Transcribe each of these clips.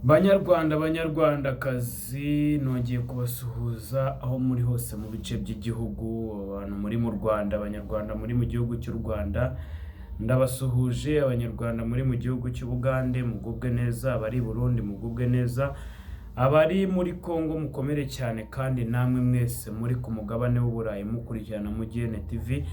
Banyarwandakazi nongeye kubasuhuza aho muri hose mu bice by'igihugu, abantu muri mu Rwanda, abanyarwanda muri mu gihugu cy'u Rwanda ndabasuhuje, abanyarwanda muri mu gihugu cy'Ubugande mugubwe neza, abari Burundi mugubwe neza, abari muri Kongo mukomere cyane, kandi namwe mwese muri ku mugabane w'Uburayi mukurikirana mu GN TV,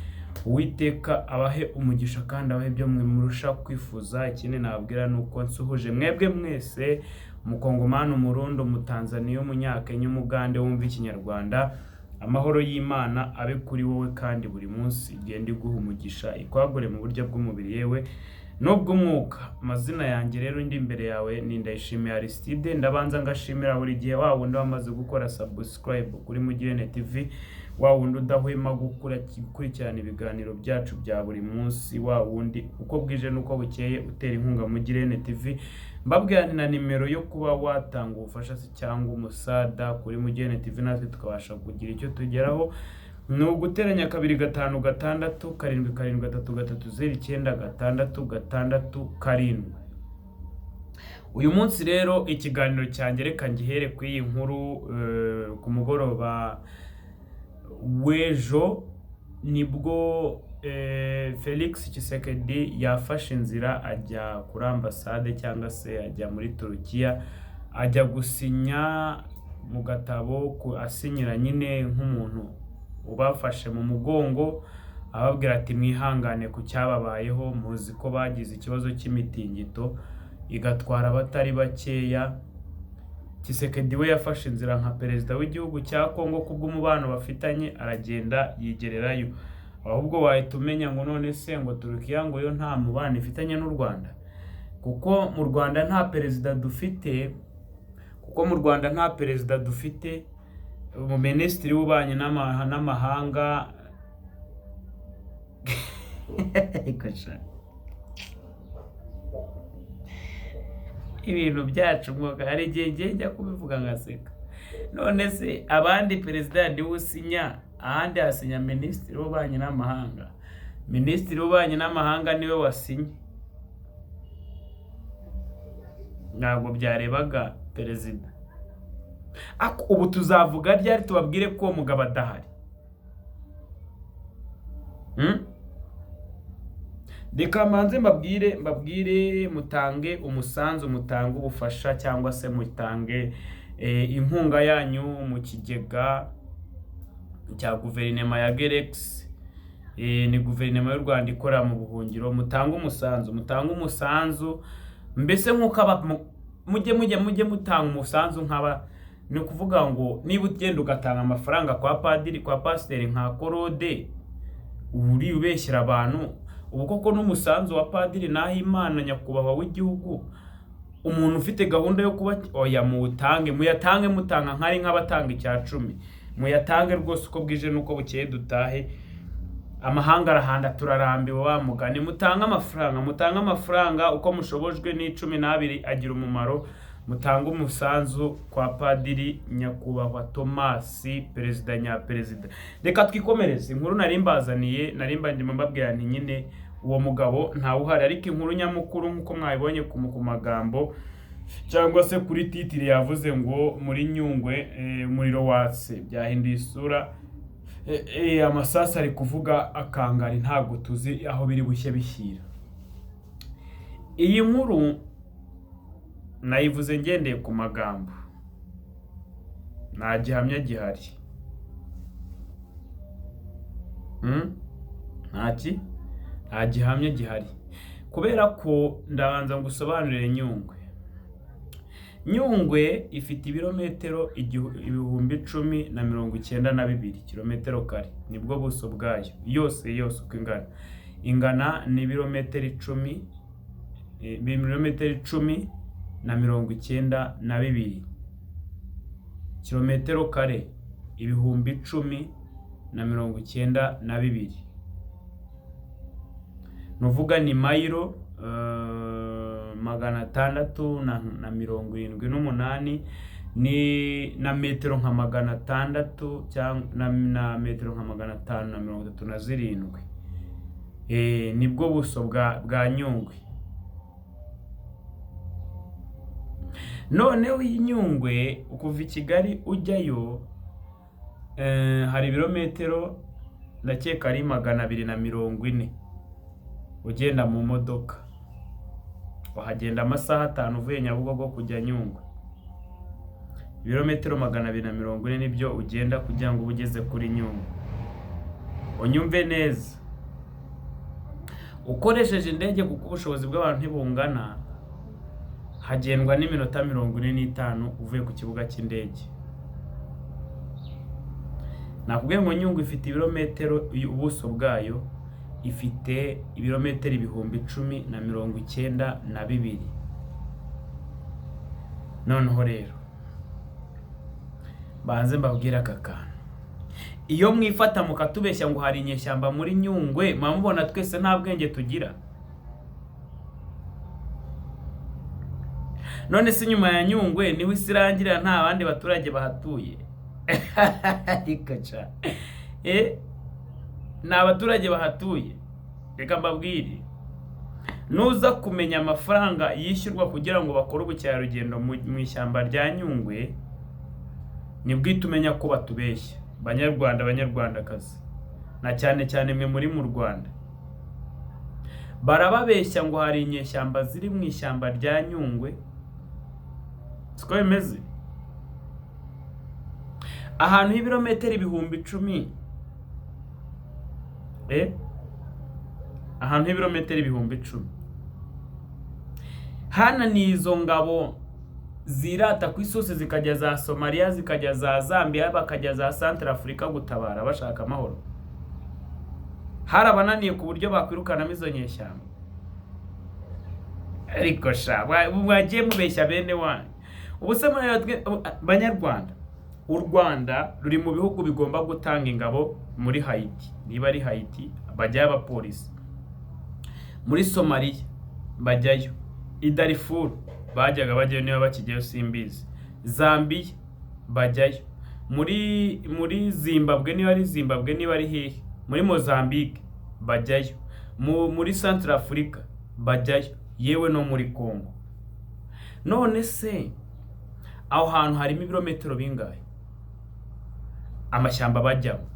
Uwiteka abahe umugisha kandi abahe ibyo mwe murusha kwifuza. Ikindi nabwira nuko nsuhuje mwebwe mwese, Umukongomani, Umurundi, Umutanzaniya, Umunyakenya, Umugande wumva Ikinyarwanda, amahoro y'Imana abe kuri wowe kandi buri munsi igenda iguha umugisha, ikwagure mu buryo bw'umubiri yewe n'ubw'umwuka. Amazina yanjye rero ndi imbere yawe ni Ndayishimiye Aristide. Ndabanza ngashimira buri gihe wa wundi wamaze gukora subscribe kuri GN TV, wa wundi udahwema gukurikirana ibiganiro byacu bya buri munsi, wa wundi uko bwije nuko bukeye utera inkunga mu GN TV. Mbabwira na nimero yo kuba watanga ubufasha cyangwa umusada kuri GN TV, natwe tukabasha kugira icyo tugeraho. Ni uguteranya 25673309667. Uyu munsi rero ikiganiro cyanjye reka ngihere ku iyi nkuru ku mugoroba w'ejo nibwo Felix Tshisekedi yafashe inzira ajya kuri ambasade cyangwa se ajya muri Turukiya, ajya gusinya mu gatabo asinyira nyine nk'umuntu ubafashe mu mugongo, ababwira ati mwihangane ku cyababayeho, muzi ko bagize ikibazo cy'imitingito igatwara abatari bakeya. Tshisekedi we yafashe inzira nka perezida w'igihugu cya Kongo kubw'umubano bafitanye, aragenda yigererayo. Ahubwo wahita umenya ngo none se ngo Turukiya ngo yo nta mubano ifitanye n'u Rwanda, kuko mu Rwanda nta perezida dufite, Minisitiri w'ububanyi n'amahanga ibintu byacu mwoga hari igihe njya kubivuga ngaseka. None se abandi perezida ndi usinya, ahandi hasinya Minisitiri w'ububanyi n'amahanga. Minisitiri w'ububanyi n'amahanga niwe wasinye, ntabwo byarebaga perezida. Ubu tuzavuga ryari tubabwire ko mugabo adahari? Reka manze mbabwire mutange umusanzu, mutange ubufasha cyangwa se mutange inkunga yanyu mu kigega cya guverinoma ya Gerex. Ni guverinoma y'u Rwanda ikora mu buhungiro. Mutange umusanzu mbese nk'uko mujye mutanga umusanzu nk'aba. Ni kuvuga ngo niba ugenda ugatanga amafaranga kwa padiri, kwa pasiteri nka Korode, uri ubeshyira abantu. Ubu koko n'umusanzu wa padiri Nahimana nyakubahwa w'igihugu, umuntu ufite gahunda yo kuba oya muyatange mutanga nkari nk'abatanga icya 10, muyatange rwose uko bwije nuko bukeye dutahe. Amahanga arahanda turarambiwe wa mugani. Mutange amafaranga uko mushobojwe, ni 12 agira umumaro. Mutange umusanzu kwa padiri nyakubahwa Thomas, perezida nyaperezida. Reka twikomereze inkuru narimbazaniye, mbabwira nti nyine uwo mugabo nta uhari, ariko inkuru nyamukuru nkuko mwabibonye ku magambo cyangwa se kuri titire yavuze ngo muri Nyungwe umuriro watse, byahinduye isura. Amasasa ari kuvuga akangari, ntabwo tuzi aho biri bushye bishyira. Iyi nkuru nayivuze ngendeye ku magambo, nta gihamya gihari. Nta gihamya gihari, kubera ko ndabanza ngusobanurire Nyungwe ifite ibirometero 10,092 kilometero kare, nibwo buso bwayo yose uko ingana ni ibirometero 10,092 kilometero kare, 10,092. Nuvuga ni mayiro 678 ni na metero nka 600 cyangwa na metero nka 537. Nibwo buso bwa Nyungwe. noneho Nyungwe kuva i Kigali ujyayo hari ibirometero ndakeka ari 240 ugenda mu modoka, wahagenda amasaha 5 uvuye Nyabugogo kujya Nyungwe. Ibirometero 240 nibyo ugenda kugira ngo ugeze kuri Nyungwe. Unyumve neza, ukoresheje indege kuko ubushobozi bw'abantu ntibungana, hagendwa n'iminota 45 uvuye ku kibuga cy'indege. Nakubwiye ngo Nyungwe ifite ibirometero, ubuso bwayo ifite ibirometero 10,092. Noneho rero banze mbabwira aka kantu, iyo mwifata mukatubeshya ngo hari inyeshyamba muri Nyungwe, mubona twese nta bwenge tugira. None se nyuma ya Nyungwe niho isirangira nta bandi baturage bahatuye? Ikaca ni abaturage bahatuye. Reka mbabwire, nuza kumenya amafaranga yishyurwa kugira ngo bakore ubukerarugendo mu ishyamba rya Nyungwe, nibwo itumenya ko batubeshya. Banyarwanda, banyarwandakazi, na cyane cyane mwe muri mu Rwanda, barababeshya ngo hari inyeshyamba ziri mu ishyamba rya Nyungwe. Siko bimeze? Ahantu h'ibirometero 10,010, ahantu h'ibirometero 10,010 hana ni izo ngabo zirata ku isosi zikajya za Somalia, zikajya za Zambia, bakajya za Central Africa gutabara bashaka amahoro. Harabananiye ku buryo bakwirukanamo izo nyeshyamba. Ariko sha mwagiye mubeshya bene wanyu. Ubuse banyarwanda, u Rwanda ruri mu bihugu bigomba gutanga ingabo muri Haiti. Niba ari Haiti bajyayo abapolisi, muri Somalia bajyayo, i Darfur bajyaga bajyayo niba bakigeyo simbizi, Zambia bajyayo, muri Zimbabwe niba ari Zimbabwe, niba ari hehe, muri Mozambique bajyayo, muri Central Africa bajyayo, yewe no muri Congo. None se aho hantu harimo ibirometero bingahe amashyamba bajyamo?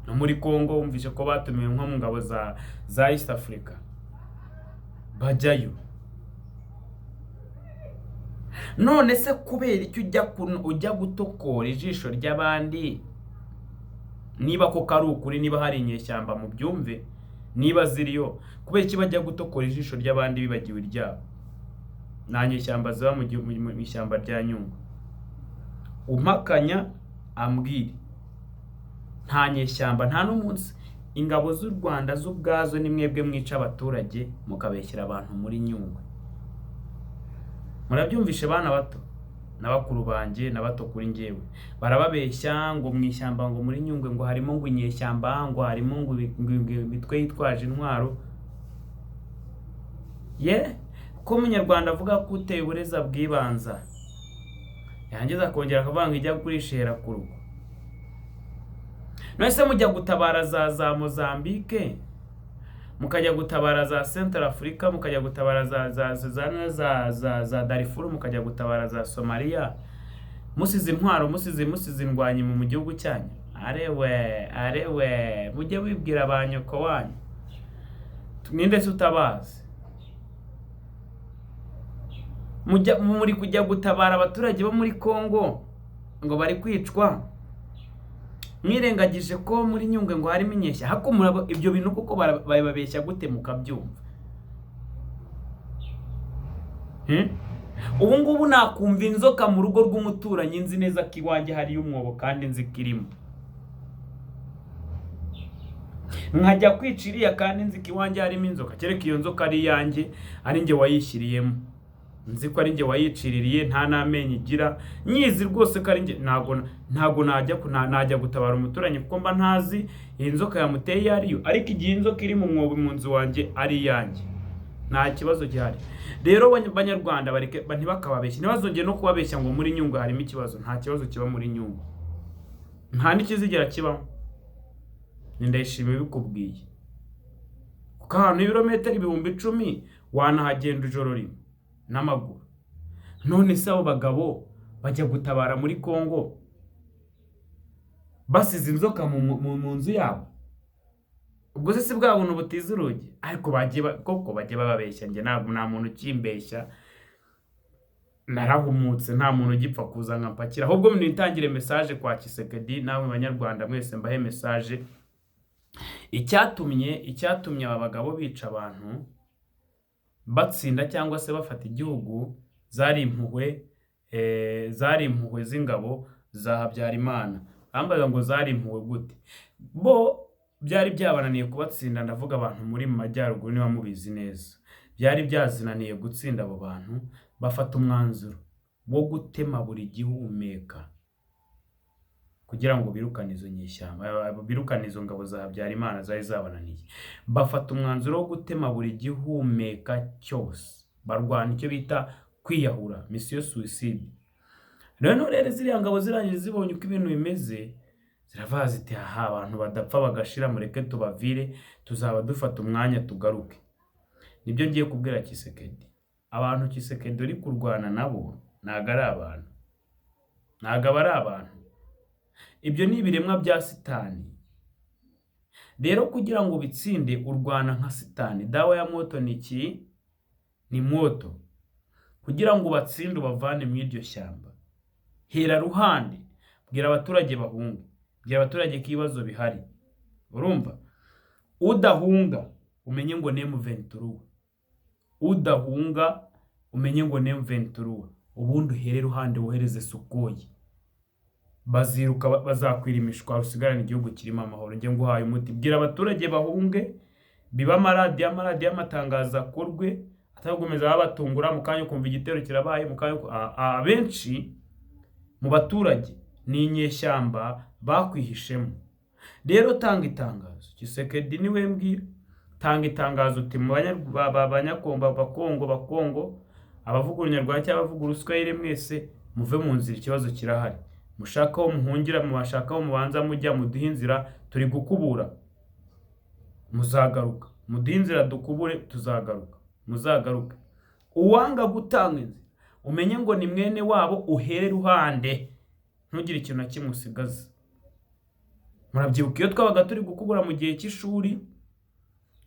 No muri Congo umvishe ko batumiwe nko mu ngabo za East Africa, bajyayo. None se kubera icyo ujya gutokora ijisho ry'abandi, niba ko kari ukuri, niba hari inyeshyamba mu byumve, niba ziriyo, kubera iki bajya gutokora ijisho ry'abandi bibagiwe iryabo? Nta nyeshyamba ziba mu ishyamba rya Nyungwe. Umpakanya ambwire, nta nyeshyamba, nta n'umunsi. Ingabo z'u Rwanda z'ubwazo ni mwebwe mwica abaturage mukabeshyira abantu muri Nyungwe. Murabyumvishe bana bato n'abakuru banjye n'abato kuri njyewe, barababeshya ngo mu ishyamba, ngo muri Nyungwe ngo harimo ngo inyeshyamba, ngo harimo ngo imitwe yitwaje intwaro. Ko umunyarwanda avuga ko uteye ubureza bwibanza, yangiza akongera akavuga ngo ijya kurishera ku rugo. None mujya gutabara za Mozambique, mukajya gutabara za Central Africa, mukajya gutabara za Darfur, mukajya gutabara za Somalia, musize intwaro, musize indwanyi mu gihugu cyanyu. Arewe mujye wibwira abanyoko wanyu, ninde se utabazi? Muri kujya gutabara abaturage bo muri Congo ngo bari kwicwa, mwirengagije ko muri Nyungwe ngo harimo inyeshya. Hakumura ibyo bintu kuko bababeshya gute mukabyumva? Ubu ngubu nakumva inzoka mu rugo rw'umuturanyi, nzi neza ko iwanjye hariyo umwobo kandi nzi kirimo, nkajya kwiciriya kandi nzi ko iwanjye harimo inzoka, kereka iyo nzoka ari iyanjye, ari njye wayishyiriyemo. Nzi ko ari njye wayiciririye, nta namenye igira, nyizi rwose ko ari njye. Ntago najya gutabara umuturanyi kuko mba ntazi iyi nzoka yamuteye iyo ariyo. Ariko igihe inzoka iri mu mwobo mu nzu wanjye ari iyanjye, nta kibazo gihari. Rero banyarwanda bareke ntibakababeshye, ntibazongere no kubabeshya ngo muri Nyungwe harimo ikibazo. Nta kibazo kiba muri Nyungwe, nta n'ikizigera kibamo. Ndayishimiye bikubwiye, kuko ahantu ibirometero 10,010 wanahagenda ijoro rimwe n'amaguru. none se abo bagabo bajya gutabara muri Kongo basize inzoka mu nzu yabo? Ubwo se bwa buntu butiza urugi? Ariko koko bagiye bababeshya. Nge nta muntu ukimbeshya, narahumutse, nta muntu ugipfa kuza nkampakira. Ahubwo nitangire message kwa Kisekedi, nawe banyarwanda mwese mbahe message. Icyatumye aba bagabo bica abantu batsinda cyangwa se bafata igihugu zari impuhwe z'ingabo za Habyarimana. Bambaga ngo zari impuhwe gute? Bo byari byabananiye kubatsinda, ndavuga abantu muri mu majyaruguru niba mubizi neza. Byari byazinaniye gutsinda abo bantu, bafata umwanzuro wo gutema buri gihumeka kugira ngo birukane izo nyeshyamba, birukane izo ngabo za Habyarimana zari zabananiye. Bafata umwanzuro wo gutema buri gihumeka cyose, barwana icyo bita kwiyahura, mission suicide. Rero ziriya ngabo zirangije zibonye uko ibintu bimeze, ziravuga ziti aha, abantu badapfa bagashira, mureke tubavire, tuzaba dufata umwanya tugaruke. Nibyo ngiye kubwira Kisekedi. Abantu Kisekedi uri kurwana nabo ntago ari abantu, ntago ari abantu. Ibyo ni ibiremwa bya Satani. Rero kugira ngo bitsinde urwana nka Satani, dawa ya moto ni iki? Ni moto. Kugira ngo batsinde ubavane mu iryo shyamba, hera ruhande, bwira abaturage bahunge, bwira abaturage ko ibibazo bihari. Urumva? Udahunga umenye ngo ne M23, udahunga umenye ngo ne M23. Ubundi uhere ruhande wohereze Sukoyi, baziruka bazakwira imishwaro, usigarane igihugu kirimo amahoro. Nge nguhaye umuti, bwira abaturage bahunge, biba amaradiyo amatangaza akorwe, atagomeza babatungura mu kanya kumva igitero kirabaye, mu kanya abenshi mu baturage ni inyeshyamba bakwihishemo. Rero tanga itangazo. Kisekedi niwe mbwira, tanga itangazo uti mu banyakomba bakongo, abavuga urunyarwanda cyangwa abavuga uruswahili mwese muve mu nzira, ikibazo kirahari. Mushakaho muhungira, mubashakaho mubanza mujya, muduhe inzira, turi gukubura, muzagaruka. Muduhe inzira dukubure, tuzagaruka, muzagaruka. Uwanga gutanga inzira umenye ngo ni mwene wabo, uhere ruhande, ntugire ikintu na kimwe usigaza. Murabyibuka iyo twabaga turi gukubura mu gihe cy'ishuri,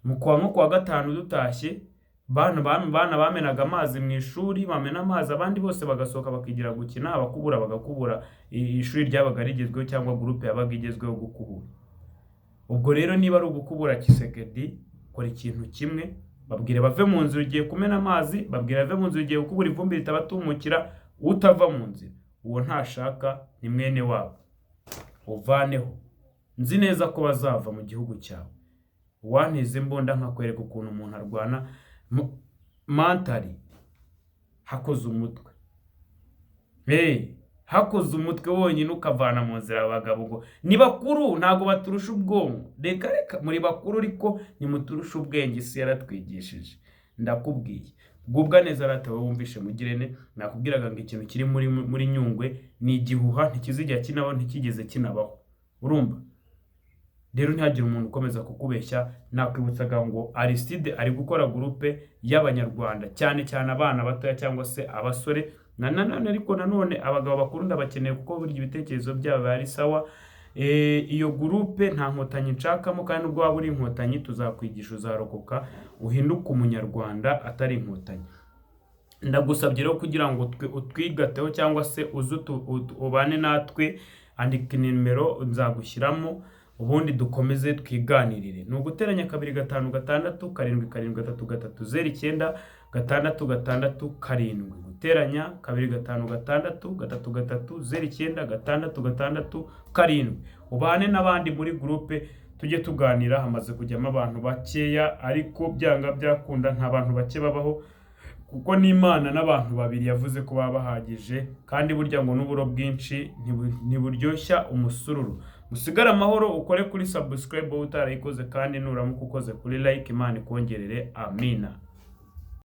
mu kwa gatanu dutashye, bana bamenaga amazi mu ishuri, bamena amazi, abandi bose bagasohoka bakigira gukina, abakubura bagakubura. Ishuri ryabaga rigezweho cyangwa groupe yabaga igezweho gukubura. Ubwo rero niba ari ugukubura, Kisekedi kora ikintu kimwe, babwire bave mu nzira ugiye kumena amazi, babwire bave mu nzira ugiye gukubura ivumbi ritabatumukira. Utava mu nzira uwo ntashaka ni mwene wabo, uvaneho. Nzi neza ko bazava mu gihugu cyawe. Uwanteze mbonda nkakwereka ukuntu umuntu arwana mentally, hakoze umutwe. Hakoze umutwe wonyine ukavana mu nzira abagabo. Ngo ni bakuru, ntago baturusha ubwonko. Reka muri bakuru, ariko nimuturusha ubwenge, isi yaratwigishije. Ndakubwiye, gubwa neza ratawe wumvishe mugirene. Nakubwiraga ngo ikintu kiri muri Nyungwe ni igihuha, ntikizijya kinabaho, ntikigeze kinabaho. Urumva? Rero ntihagire umuntu ukomeza kukubeshya. Nakwibutsaga ngo Aristide ari gukora groupe y'abanyarwanda, cyane cyane abana batoya cyangwa se abasore. Ariko nanone abagabo bakuru ndabakeneye, kuko burya ibitekerezo byabo bari sawa. Iyo groupe nta nkotanyi nshakamo, kandi ubwo waba uri inkotanyi tuzakwigisha, uzarokoka, uhinduke umunyarwanda atari inkotanyi. Ndagusabye rero kugira ngo utwigateho cyangwa se ubane natwe, andika nimero nzagushyiramo, ubundi dukomeze twiganirire. Ni uguteranya 256 773 096 guteranya 256 773 ubane n'abandi muri groupe, tujye tuganira. Hamaze kujyamo abantu bakeya, ariko byanga byakunda nta bantu bake babaho, kuko n'Imana n'abantu babiri yavuze ko baba bahagije. Kandi burya ngo n'uburo bwinshi ntiburyoshya umusururu. Musigara amahoro, ukore kuri subscribe utarayikoze, kandi nuramuka ukoze kuri like, Imana ikongerere. Amina.